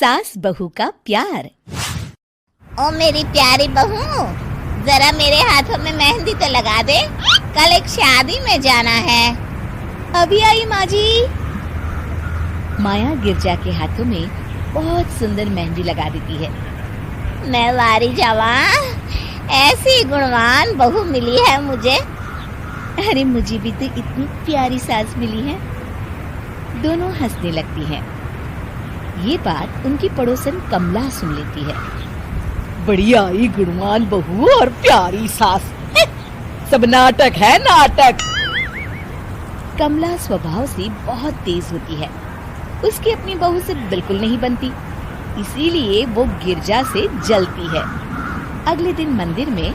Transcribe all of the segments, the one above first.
सास बहू का प्यार। ओ मेरी प्यारी बहू, जरा मेरे हाथों में मेहंदी तो लगा दे, कल एक शादी में जाना है। अभी आई माँ जी। माया गिरजा के हाथों में बहुत सुंदर मेहंदी लगा देती है। मैं वारी जावा, ऐसी गुणवान बहू मिली है मुझे। अरे मुझे भी तो इतनी प्यारी सास मिली है। दोनों हंसने लगती हैं। ये बात उनकी पड़ोसन कमला सुन लेती है। बढ़िया ही गुणवान बहू और प्यारी सास, सब नाटक है नाटक। कमला स्वभाव से बहुत तेज होती है। उसकी अपनी बहू से बिल्कुल नहीं बनती, इसीलिए वो गिरजा से जलती है। अगले दिन मंदिर में,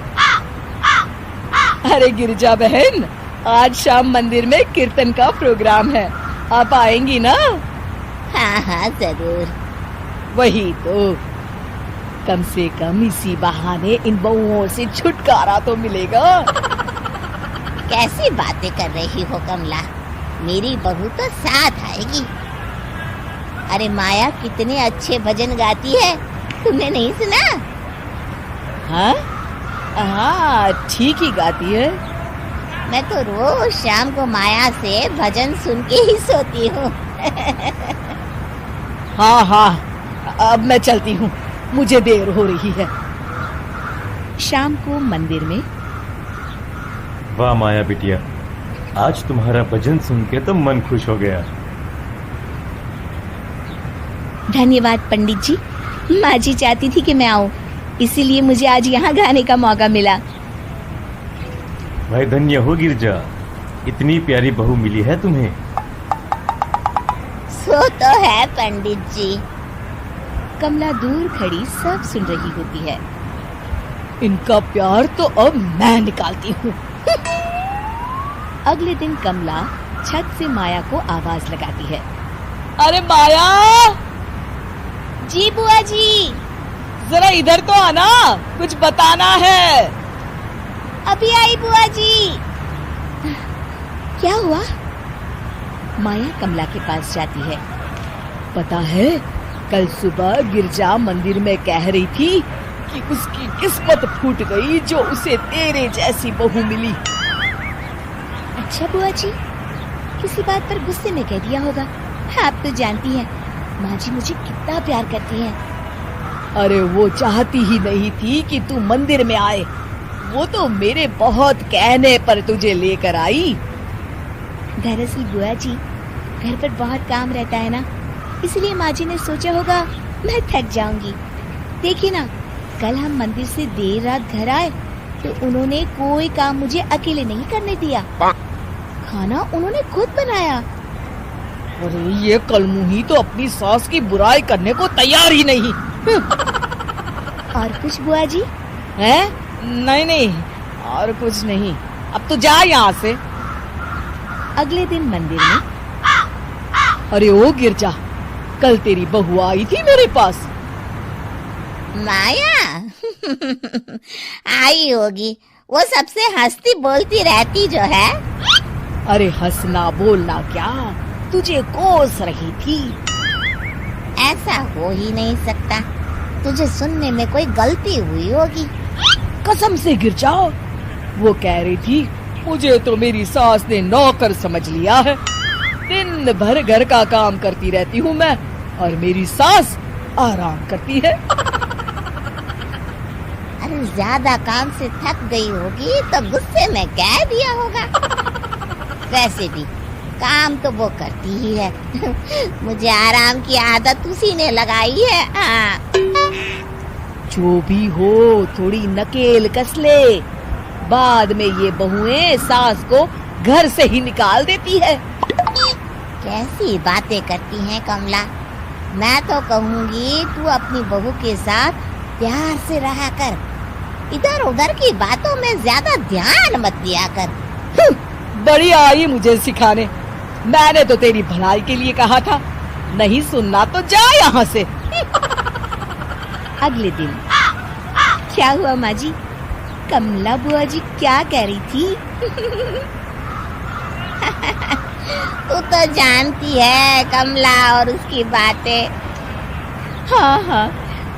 अरे गिरजा बहन, आज शाम मंदिर में कीर्तन का प्रोग्राम है, आप आएंगी ना? हाँ हाँ जरूर। वही तो, कम से कम इसी बहाने इन बहुओं से छुटकारा तो मिलेगा। कैसी बातें कर रही हो कमला, मेरी बहू तो साथ आएगी। अरे माया कितने अच्छे भजन गाती है, तुमने नहीं सुना? हाँ हाँ, ठीक ही गाती है। मैं तो रोज शाम को माया से भजन सुन के ही सोती हूँ। हाँ हाँ, अब मैं चलती हूँ, मुझे देर हो रही है। शाम को मंदिर में, वाह माया बिटिया, आज तुम्हारा भजन सुन के तो मन खुश हो गया। धन्यवाद पंडित जी। माँ जी चाहती थी कि मैं आऊँ, इसीलिए मुझे आज यहाँ गाने का मौका मिला। भाई धन्य हो गिरजा, इतनी प्यारी बहू मिली है तुम्हें। सो तो है पंडित जी। कमला दूर खड़ी सब सुन रही होती है। इनका प्यार तो अब मैं निकालती हूँ। अगले दिन कमला छत से माया को आवाज लगाती है। अरे माया, जी बुआ जी। जरा इधर तो आना, कुछ बताना है। अभी आई बुआ जी। क्या हुआ? माया कमला के पास जाती है। पता है, कल सुबह गिरजा मंदिर में कह रही थी कि उसकी किस्मत फूट गई जो उसे तेरे जैसी बहू मिली। अच्छा बुआ जी, किसी बात पर गुस्से में कह दिया होगा। आप तो जानती हैं माँ जी मुझे कितना प्यार करती हैं। अरे वो चाहती ही नहीं थी कि तू मंदिर में आए, वो तो मेरे बहुत कहने पर तुझे लेकर आई। दरअसल बुआ जी, घर पर बहुत काम रहता है ना, इसलिए माँ जी ने सोचा होगा मैं थक जाऊंगी। देखिए ना, कल हम मंदिर से देर रात घर आए तो उन्होंने कोई काम मुझे अकेले नहीं करने दिया। खाना उन्होंने खुद बनाया। अरे ये कलमुही तो अपनी सास की बुराई करने को तैयार ही नहीं। और कुछ बुआ जी? है? नहीं नहीं, और कुछ नहीं, अब तो जा यहाँ से। अगले दिन मंदिर में, अरे ओ गिरजा, कल तेरी बहू आई थी मेरे पास। माया आई होगी, वो सबसे हंसती बोलती रहती जो है। अरे हंसना बोलना क्या, तुझे कोस रही थी। ऐसा हो ही नहीं सकता, तुझे सुनने में कोई गलती हुई होगी। कसम से गिरजा, वो कह रही थी मुझे तो मेरी सास ने नौकर समझ लिया है। दिन भर घर का काम करती रहती हूँ मैं, और मेरी सास आराम करती है। अरे ज्यादा काम से थक गई होगी तो गुस्से में कह दिया होगा। वैसे भी काम तो वो करती ही है। मुझे आराम की आदत उसी ने लगाई है। हाँ। जो भी हो, थोड़ी नकेल कस ले, बाद में ये बहुएं सास को घर से ही निकाल देती है। कैसी बातें करती हैं कमला, मैं तो कहूँगी तू अपनी बहू के साथ प्यार से रहा कर, इधर उधर की बातों में ज्यादा ध्यान मत दिया कर। बड़ी आई मुझे सिखाने, मैंने तो तेरी भलाई के लिए कहा था, नहीं सुनना तो जा यहाँ से। अगले दिन, क्या हुआ माँ जी? कमला बुआ जी क्या कह रही थी? तू तो जानती है कमला और उसकी बातें। हाँ हाँ,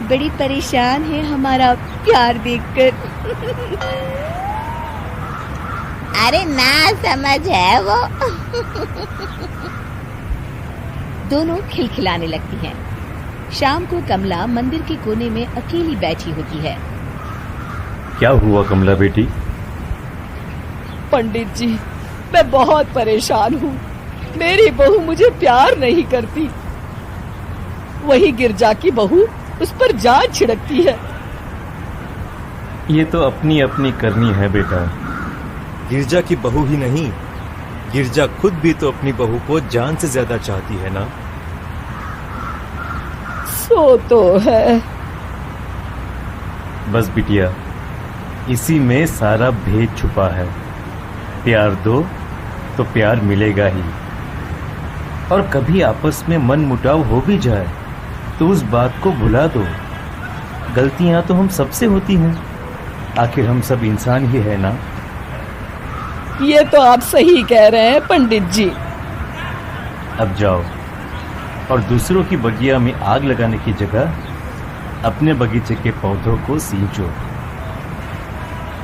बड़ी परेशान है हमारा प्यार देखकर। अरे ना समझ है वो। दोनों खिलखिलाने लगती हैं। शाम को कमला मंदिर के कोने में अकेली बैठी होती है। क्या हुआ कमला बेटी? पंडित जी, मैं बहुत परेशान हूँ। मेरी बहू मुझे प्यार नहीं करती। वही गिरजा की बहू उस पर जान छिड़कती है। ये तो अपनी अपनी करनी है बेटा। गिरजा की बहू ही नहीं, गिरजा खुद भी तो अपनी बहू को जान से ज्यादा चाहती है ना। सो तो है। बस बिटिया, इसी में सारा भेद छुपा है। प्यार दो तो प्यार मिलेगा ही। और कभी आपस में मन मुटाव हो भी जाए तो उस बात को भुला दो। गलतियां तो हम सबसे होती हैं, आखिर हम सब इंसान ही है ना। ये तो आप सही कह रहे हैं पंडित जी। अब जाओ और दूसरों की बगिया में आग लगाने की जगह अपने बगीचे के पौधों को सींचो।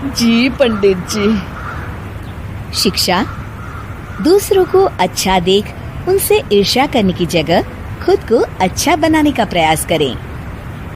जी पंडित जी। शिक्षा, दूसरों को अच्छा देख उनसे ईर्ष्या करने की जगह खुद को अच्छा बनाने का प्रयास करें।